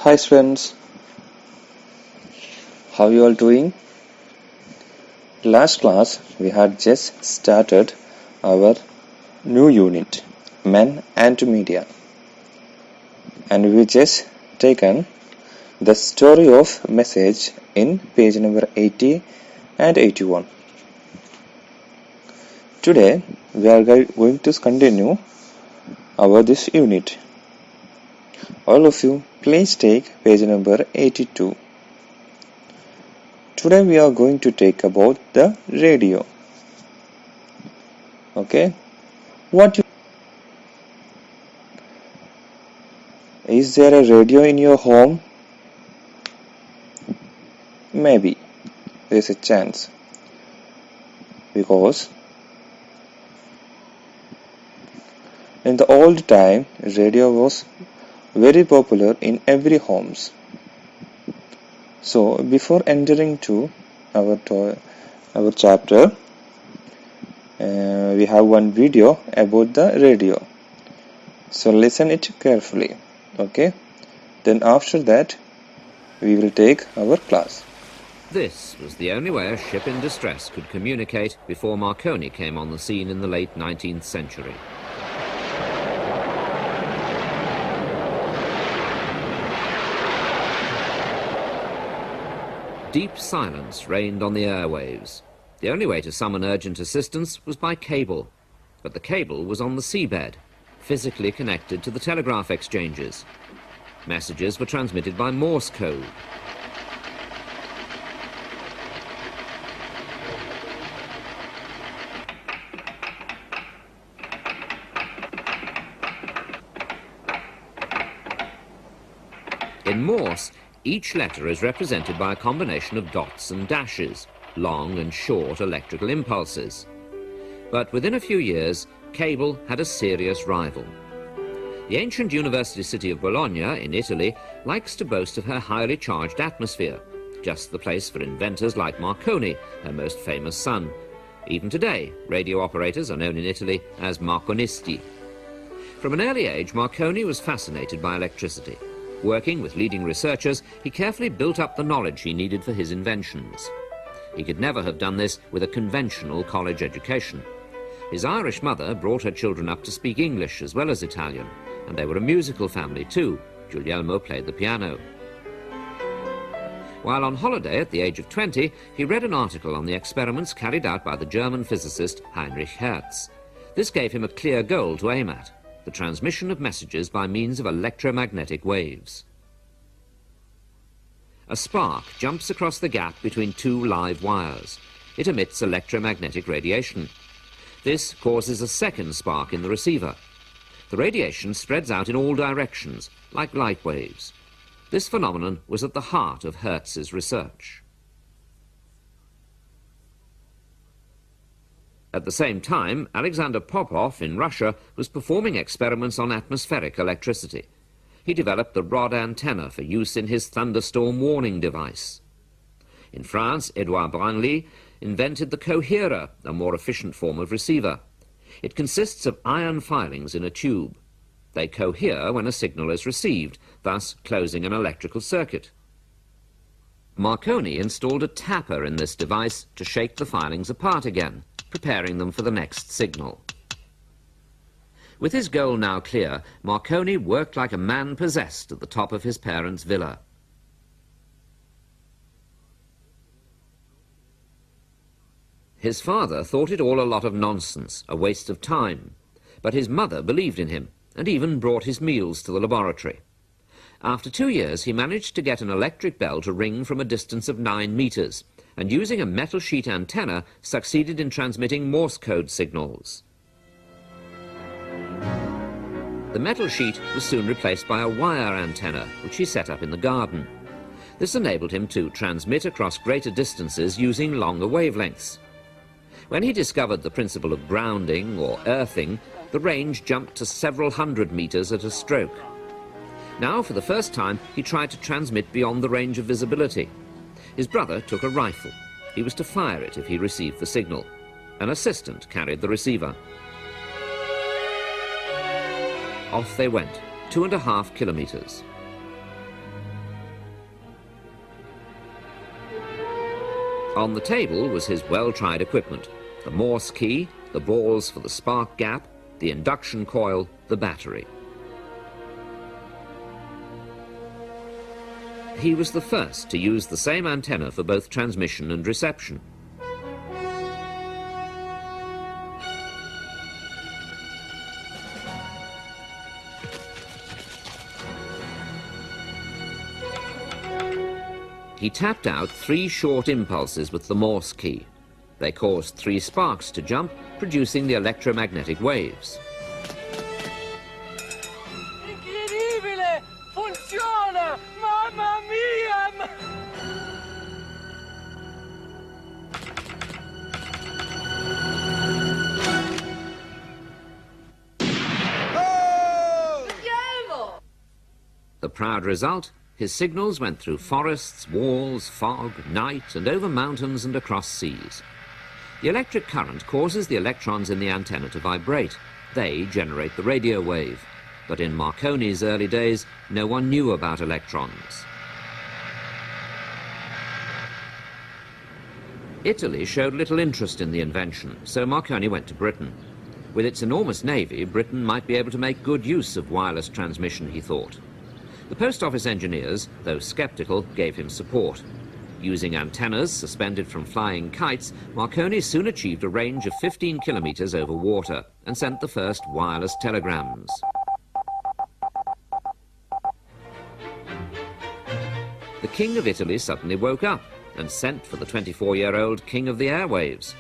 Hi friends, how you all doing? Last class we had just started our new unit, Men and Media, and we just taken the story of message in page number 80 and 81. Today we are going to continue our this unit. All of you please take page number 82. Today we are going to take about the radio. Okay, is there a radio in your home? Maybe there's a chance, because in the old time radio was very popular in every homes. So before entering to our chapter, we have one video about the radio. So listen it carefully. Okay. Then after that, we will take our class. This was the only way a ship in distress could communicate before Marconi came on the scene in the late 19th century. Deep silence reigned on the airwaves. The only way to summon urgent assistance was by cable, but the cable was on the seabed, physically connected to the telegraph exchanges. Messages were transmitted by Morse code. In Morse, each letter is represented by a combination of dots and dashes, long and short electrical impulses. But within a few years, cable had a serious rival. The ancient university city of Bologna in Italy likes to boast of her highly charged atmosphere, just the place for inventors like Marconi, her most famous son. Even today, radio operators are known in Italy as Marconisti. From an early age, Marconi was fascinated by electricity. Working with leading researchers, he carefully built up the knowledge he needed for his inventions. He could never have done this with a conventional college education. His Irish mother brought her children up to speak English as well as Italian, and they were a musical family too. Guglielmo played the piano. While on holiday at the age of 20, he read an article on the experiments carried out by the German physicist Heinrich Hertz. This gave him a clear goal to aim at: the transmission of messages by means of electromagnetic waves. A spark jumps across the gap between two live wires. It emits electromagnetic radiation. This causes a second spark in the receiver. The radiation spreads out in all directions, like light waves. This phenomenon was at the heart of Hertz's research. At the same time, Alexander Popov in Russia was performing experiments on atmospheric electricity. He developed the rod antenna for use in his thunderstorm warning device. In France, Edouard Branly invented the coherer, a more efficient form of receiver. It consists of iron filings in a tube. They cohere when a signal is received, thus closing an electrical circuit. Marconi installed a tapper in this device to shake the filings apart again, preparing them for the next signal. With his goal now clear, Marconi worked like a man possessed at the top of his parents' villa. His father thought it all a lot of nonsense, a waste of time, but his mother believed in him and even brought his meals to the laboratory. After 2 years, he managed to get an electric bell to ring from a distance of 9 meters, and using a metal sheet antenna, succeeded in transmitting Morse code signals. The metal sheet was soon replaced by a wire antenna, which he set up in the garden. This enabled him to transmit across greater distances using longer wavelengths. When he discovered the principle of grounding or earthing, the range jumped to several hundred meters at a stroke. Now, for the first time, he tried to transmit beyond the range of visibility. His brother took a rifle. He was to fire it if he received the signal. An assistant carried the receiver. Off they went, 2.5 kilometers. On the table was his well-tried equipment: the Morse key, the balls for the spark gap, the induction coil, the battery. He was the first to use the same antenna for both transmission and reception. He tapped out 3 short impulses with the Morse key. They caused 3 sparks to jump, producing the electromagnetic waves. Incredibile! Funziona! Mamma mia! Oh! The proud result? His signals went through forests, walls, fog, night, and over mountains and across seas. The electric current causes the electrons in the antenna to vibrate. They generate the radio wave. But in Marconi's early days, no one knew about electrons. Italy showed little interest in the invention, so Marconi went to Britain. With its enormous navy, Britain might be able to make good use of wireless transmission, he thought. The Post Office engineers, though sceptical, gave him support. Using antennas suspended from flying kites, Marconi soon achieved a range of 15 kilometers over water and sent the first wireless telegrams. The King of Italy suddenly woke up and sent for the 24-year-old King of the Airwaves.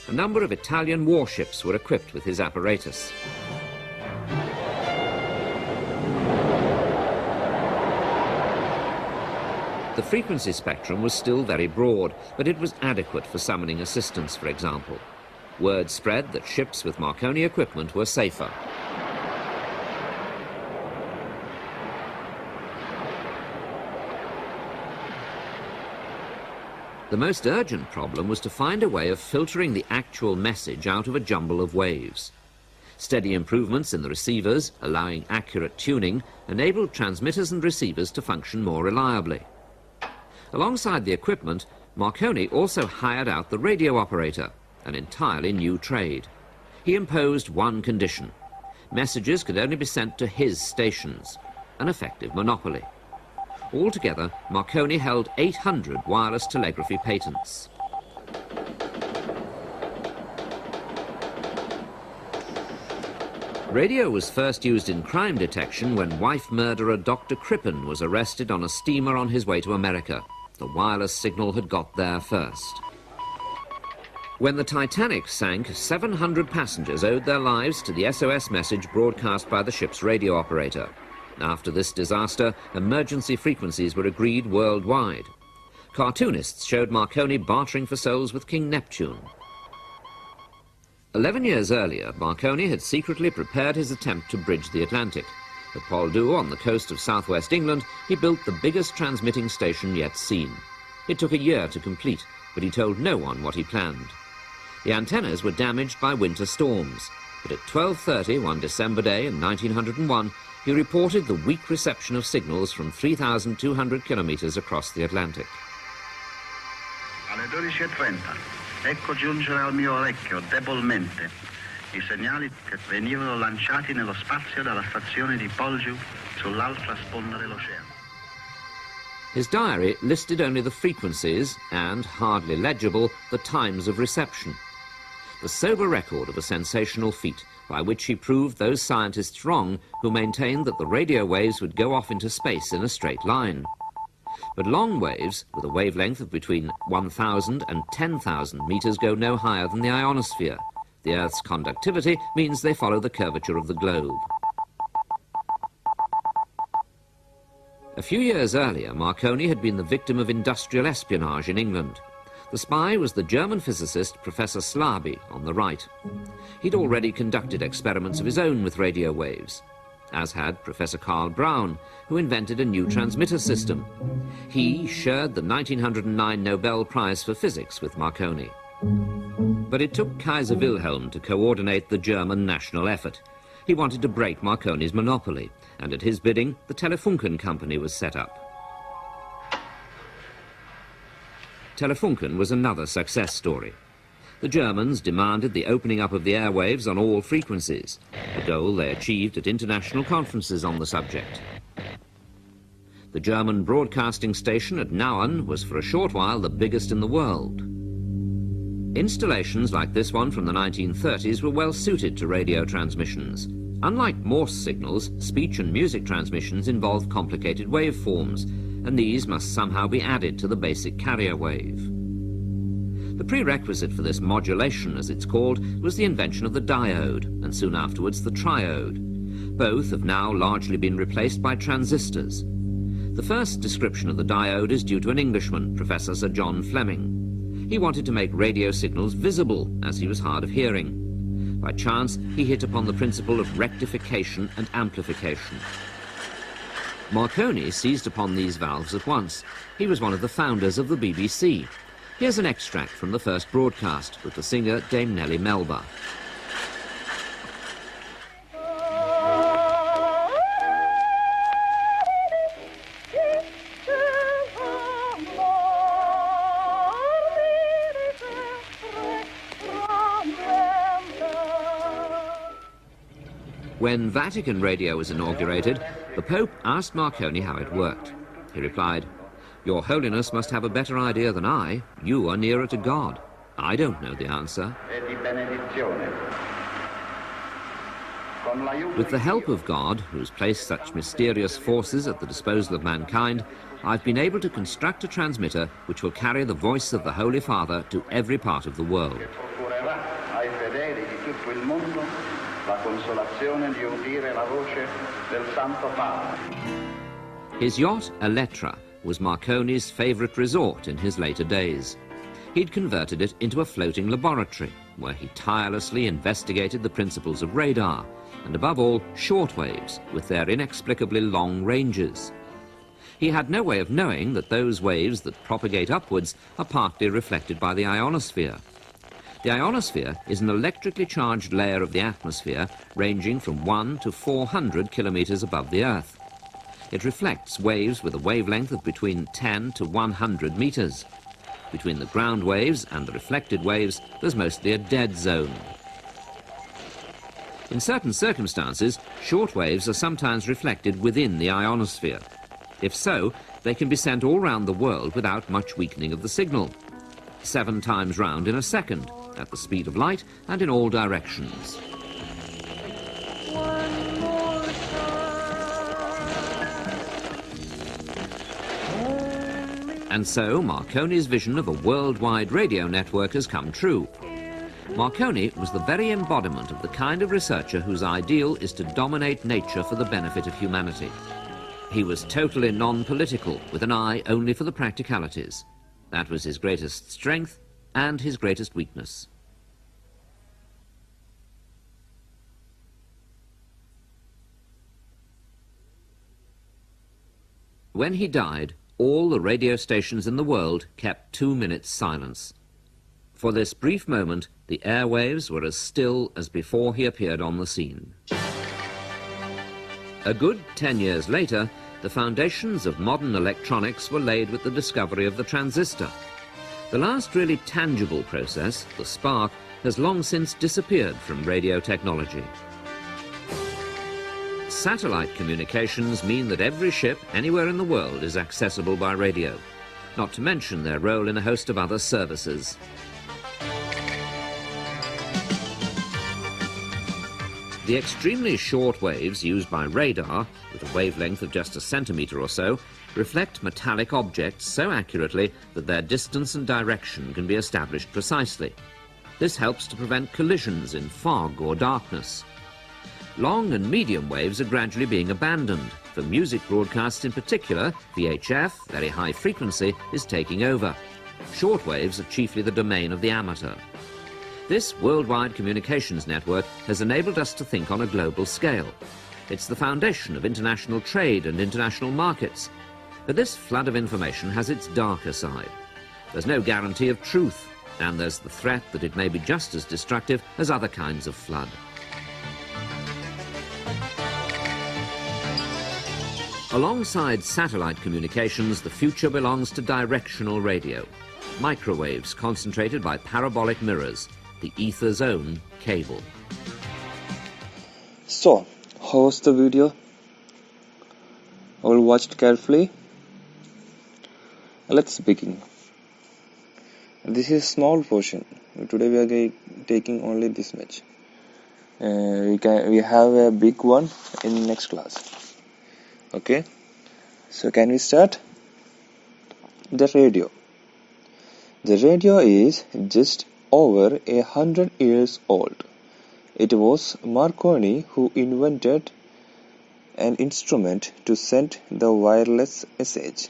A number of Italian warships were equipped with his apparatus. The frequency spectrum was still very broad, but it was adequate for summoning assistance, for example. Word spread that ships with Marconi equipment were safer. The most urgent problem was to find a way of filtering the actual message out of a jumble of waves. Steady improvements in the receivers, allowing accurate tuning, enabled transmitters and receivers to function more reliably. Alongside the equipment, Marconi also hired out the radio operator, an entirely new trade. He imposed one condition: messages could only be sent to his stations, an effective monopoly. Altogether, Marconi held 800 wireless telegraphy patents. Radio was first used in crime detection when wife murderer Dr. Crippen was arrested on a steamer on his way to America. The wireless signal had got there first. When the Titanic sank, 700 passengers owed their lives to the SOS message broadcast by the ship's radio operator. After this disaster, emergency frequencies were agreed worldwide. Cartoonists showed Marconi bartering for souls with King Neptune. 11 years earlier, Marconi had secretly prepared his attempt to bridge the Atlantic. At Poldhu, on the coast of southwest England, he built the biggest transmitting station yet seen. It took a year to complete, but he told no one what he planned. The antennas were damaged by winter storms, but at 12:30 one December day in 1901, he reported the weak reception of signals from 3,200 kilometers across the Atlantic. Alle 12:30, ecco giungere al mio orecchio, debolmente, i segnali che venivano lanciati nello spazio dalla stazione di Poldhu sull'altra sponda dell'oceano. His diary listed only the frequencies and, hardly legible, the times of reception. The sober record of a sensational feat by which he proved those scientists wrong who maintained that the radio waves would go off into space in a straight line. But long waves, with a wavelength of between 1,000 and 10,000 meters, go no higher than the ionosphere. The Earth's conductivity means they follow the curvature of the globe. A few years earlier, Marconi had been the victim of industrial espionage in England. The spy was the German physicist Professor Slaby on the right. He'd already conducted experiments of his own with radio waves, as had Professor Karl Braun, who invented a new transmitter system. He shared the 1909 Nobel Prize for Physics with Marconi. But it took Kaiser Wilhelm to coordinate the German national effort. He wanted to break Marconi's monopoly, and at his bidding, the Telefunken company was set up. Telefunken was another success story. The Germans demanded the opening up of the airwaves on all frequencies, a goal they achieved at international conferences on the subject. The German broadcasting station at Nauen was for a short while the biggest in the world. Installations like this one from the 1930s were well suited to radio transmissions. Unlike Morse signals, speech and music transmissions involve complicated waveforms, and these must somehow be added to the basic carrier wave. The prerequisite for this modulation, as it's called, was the invention of the diode, and soon afterwards the triode. Both have now largely been replaced by transistors. The first description of the diode is due to an Englishman, Professor Sir John Fleming. He wanted to make radio signals visible, as he was hard of hearing. By chance, he hit upon the principle of rectification and amplification. Marconi seized upon these valves at once. He was one of the founders of the BBC. Here's an extract from the first broadcast with the singer Dame Nellie Melba. When Vatican Radio was inaugurated, the Pope asked Marconi how it worked. He replied, "Your Holiness must have a better idea than I. You are nearer to God. I don't know the answer." With the help of God, who has placed such mysterious forces at the disposal of mankind, I've been able to construct a transmitter which will carry the voice of the Holy Father to every part of the world. His yacht, Elettra, was Marconi's favourite resort in his later days. He'd converted it into a floating laboratory, where he tirelessly investigated the principles of radar, and above all, shortwaves, with their inexplicably long ranges. He had no way of knowing that those waves that propagate upwards are partly reflected by the ionosphere. The ionosphere is an electrically charged layer of the atmosphere ranging from 1 to 400 kilometres above the Earth. It reflects waves with a wavelength of between 10 to 100 metres. Between the ground waves and the reflected waves, there's mostly a dead zone. In certain circumstances, short waves are sometimes reflected within the ionosphere. If so, they can be sent all round the world without much weakening of the signal. 7 times round in a second, at the speed of light and in all directions. And so Marconi's vision of a worldwide radio network has come true. Marconi was the very embodiment of the kind of researcher whose ideal is to dominate nature for the benefit of humanity. He was totally non-political, with an eye only for the practicalities. That was his greatest strength and his greatest weakness. When he died, all the radio stations in the world kept 2 minutes silence. For this brief moment, the airwaves were as still as before he appeared on the scene. A good 10 years later, the foundations of modern electronics were laid with the discovery of the transistor. The last really tangible process, the spark, has long since disappeared from radio technology. Satellite communications mean that every ship anywhere in the world is accessible by radio, not to mention their role in a host of other services. The extremely short waves used by radar, with a wavelength of just a centimetre or so, reflect metallic objects so accurately that their distance and direction can be established precisely. This helps to prevent collisions in fog or darkness. Long and medium waves are gradually being abandoned. For music broadcasts in particular, VHF, very high frequency, is taking over. Short waves are chiefly the domain of the amateur. This worldwide communications network has enabled us to think on a global scale. It's the foundation of international trade and international markets. But this flood of information has its darker side. There's no guarantee of truth, and there's the threat that it may be just as destructive as other kinds of flood. Alongside satellite communications, the future belongs to directional radio. microwaves concentrated by parabolic mirrors, the ether's own cable. So, how was the video? I will watch it carefully. Let's begin. This is a small portion. Today we are taking only this much. We have a big one in next class. Okay. So can we start? The radio. The radio is just over 100 years old. It was Marconi who invented an instrument to send the wireless message.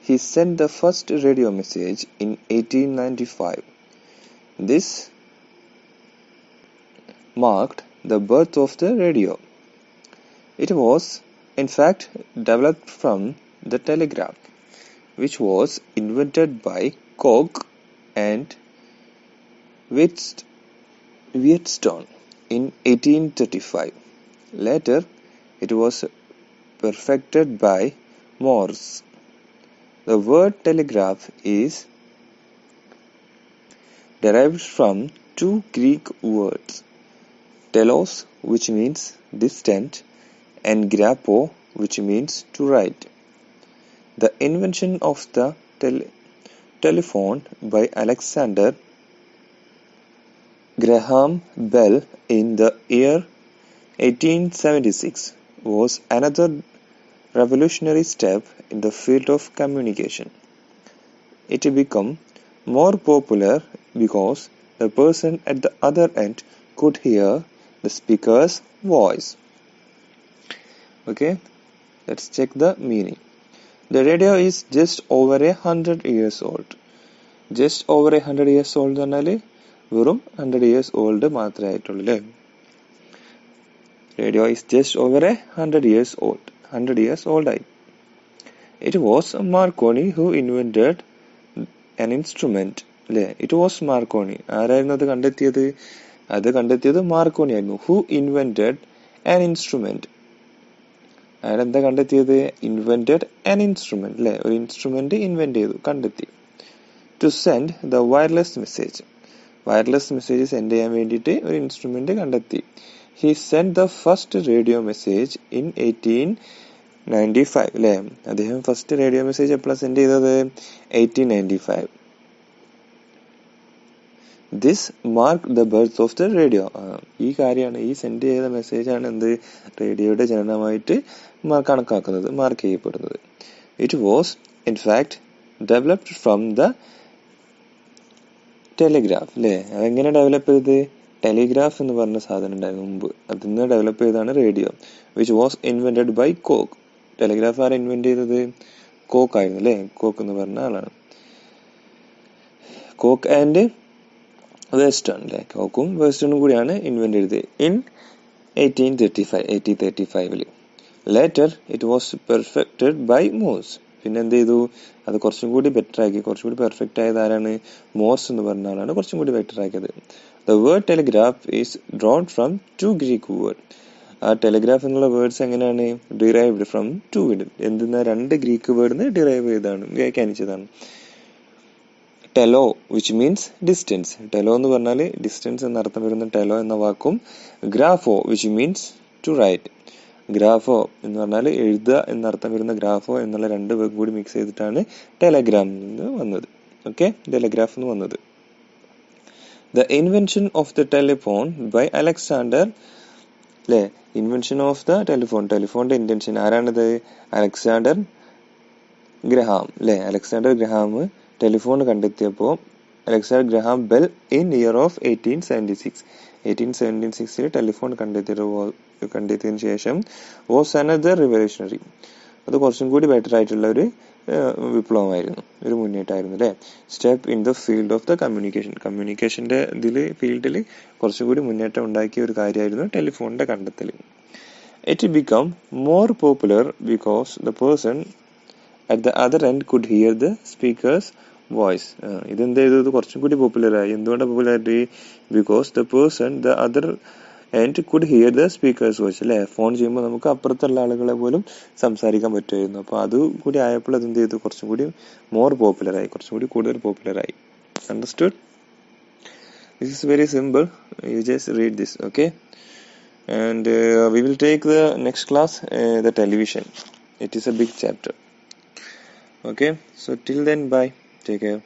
He sent the first radio message in 1895. This marked the birth of the radio. It was, in fact, developed from the telegraph, which was invented by Koch and Wheatstone in 1835. Later, it was perfected by Morse. The word telegraph is derived from two Greek words, telos, which means distant, and grapo, which means to write. The invention of the telephone by Alexander Graham Bell in the year 1876 was another revolutionary step in the field of communication. It became more popular because the person at the other end could hear the speaker's voice. Okay, let's check the meaning. The radio is just over 100 years old. Just over 100 years old എന്നാല് വെറും 100 years old മാത്രമേ ആയിട്ടുള്ളൂ അല്ലേ? Radio is just over 100 years old. 100 years old ആയി. It was Marconi who invented an instrument. അല്ലേ? It was Marconi. ആരായിരുന്നു അത് കണ്ടെത്തിയത്? അത് കണ്ടെത്തിയത് മാർക്കോണി ആയിരുന്നു. Who invented an instrument? അയാളെന്താ കണ്ടെത്തിയത്? Invented an instrument. അല്ലേ? ഒരു ഇൻസ്ട്രുമെന്റ് ഇൻവെന്റ് ചെയ്തു, കണ്ടെത്തി. To send the wireless message. Wireless message send ചെയ്യാൻ വേണ്ടിയിട്ട് ഒരു ഇൻസ്ട്രുമെന്റ് കണ്ടെത്തി. He sent the first radio message in 1895. അല്ലേ? അദ്ദേഹം ഫസ്റ്റ് റേഡിയോ മെസ്സേജ് എപ്പോഴാണ് സെൻഡ് ചെയ്തത്? 1895. This marked the birth of the radio. ഈ കാര്യമാണ്, ഈ സെൻഡ് ചെയ്ത മെസ്സേജാണ് എന്ത് റേഡിയോയുടെ ജനനമായിട്ട് കണക്കാക്കുന്നത്, മാർക്ക് ചെയ്യപ്പെടുന്നത്. It was in fact developed from the telegraph. അല്ലേ? അതെങ്ങനെ ഡെവലപ്പ് ചെയ്ത്? ടെലിഗ്രാഫ് എന്ന് പറഞ്ഞ സാധനം ഉണ്ടായിരുന്നു മുമ്പ്, അതിൽ നിന്ന് ഡെവലപ്പ് ചെയ്താണ് radio. Which was invented by Cooke. Telegraph ആരെ ഇൻവെന്റ് ചെയ്തത്? കോക്ക് ആയിരുന്നു. അല്ലേ? കോക്ക് എന്ന് പറഞ്ഞ ആളാണ്. Cooke and Wheatstone. അല്ലേ? കോക്കും വെസ്റ്റേണും കൂടിയാണ് ഇൻവെന്റ് ചെയ്തത് in 1835. Later it was perfected by Morse. പിന്നെ എന്ത് ചെയ്തു? അത് കുറച്ചും കൂടി ബെറ്റർ ആക്കി, കുറച്ചും കൂടി പെർഫെക്റ്റ് ആയത് ആരാണ്? മോഴ്സ് എന്ന് പറഞ്ഞ ആളാണ് കുറച്ചും കൂടി ബെറ്റർ ആക്കിയത്. The word telegraph is drawn from two Greek word. ആ ടെലിഗ്രാഫ് എന്നുള്ള വേർഡ്സ് എങ്ങനെയാണ്? Derived from two word. എന്തെന്നാ? രണ്ട് ഗ്രീക്ക് വേർഡിന് ഡിറൈവ് ചെയ്താണ്, വ്യാഖ്യാനിച്ചതാണ്. Tele which means distance. Tele എന്ന് പറഞ്ഞാൽ ഡിസ്റ്റൻസ് എന്നർത്ഥം വരുന്ന ടെലോ എന്ന വാക്കും, grapho which means to write. Grapho എന്ന് പറഞ്ഞാൽ എഴുതുക എന്നർത്ഥം വരുന്ന ഗ്രാഫോ എന്നുള്ള രണ്ട് വേർഡ് കൂടി മിക്സ് ചെയ്തിട്ടാണ് ടെലഗ്രാം എന്ന് വന്നത്. ഓക്കെ, ടെലഗ്രാഫ് എന്ന് വന്നത്. The invention of the telephone by Alexander. അല്ലേ? Invention of the telephone. ടെലിഫോണിന്റെ ഇൻവെൻഷൻ ആരാണിത്? Alexander Graham. അല്ലേ? അലക്സാണ്ടർ ഗ്രഹാം ടെലിഫോൺ കണ്ടെത്തിയപ്പോൾ Alexander Graham Bell in year of 1876. 1876 telephone കണ്ടെത്തിയതിനു ശേഷം വാസ് അനദർ റിവല്യൂഷണറി. അത് കുറച്ചും കൂടി ബെറ്റർ ആയിട്ടുള്ള ഒരു വിപ്ലവമായിരുന്നു, ഒരു മുന്നേറ്റമായിരുന്നു. അല്ലേ? Step in the field of the communication. കമ്മ്യൂണിക്കേഷന്റെ ഫീൽഡിൽ കുറച്ചും കൂടി മുന്നേറ്റം ഉണ്ടാക്കിയ ഒരു കാര്യമായിരുന്നു ടെലിഫോണിന്റെ കണ്ടെത്തൽ. It become more popular because the person at the other end could hear the speaker's voice. ഇതെന്ത് ചെയ്തത്? കുറച്ചും കൂടി പോപ്പുലറായി. എന്തുകൊണ്ടാണ് പോപ്പുലാരിറ്റി? Because the person the other and could hear the speaker's voice അല്ലേ. ഫോൺ ചെയ്യുമ്പോൾ നമുക്ക് അപ്പുറത്തുള്ള ആളുകളെ പോലും സംസാരിക്കാൻ പറ്റുമായിരുന്നു. അപ്പോൾ അതുകൂടി ആയപ്പോൾ അതെന്ത് ചെയ്തു, കുറച്ചും കൂടി മോർ പോപ്പുലറായി, കുറച്ചും കൂടി കൂടുതൽ പോപ്പുലറായി. Understood? This is very simple. You just read this, okay? And we will take the next class, the television. It is a big chapter. Okay, so till then, bye. Take care.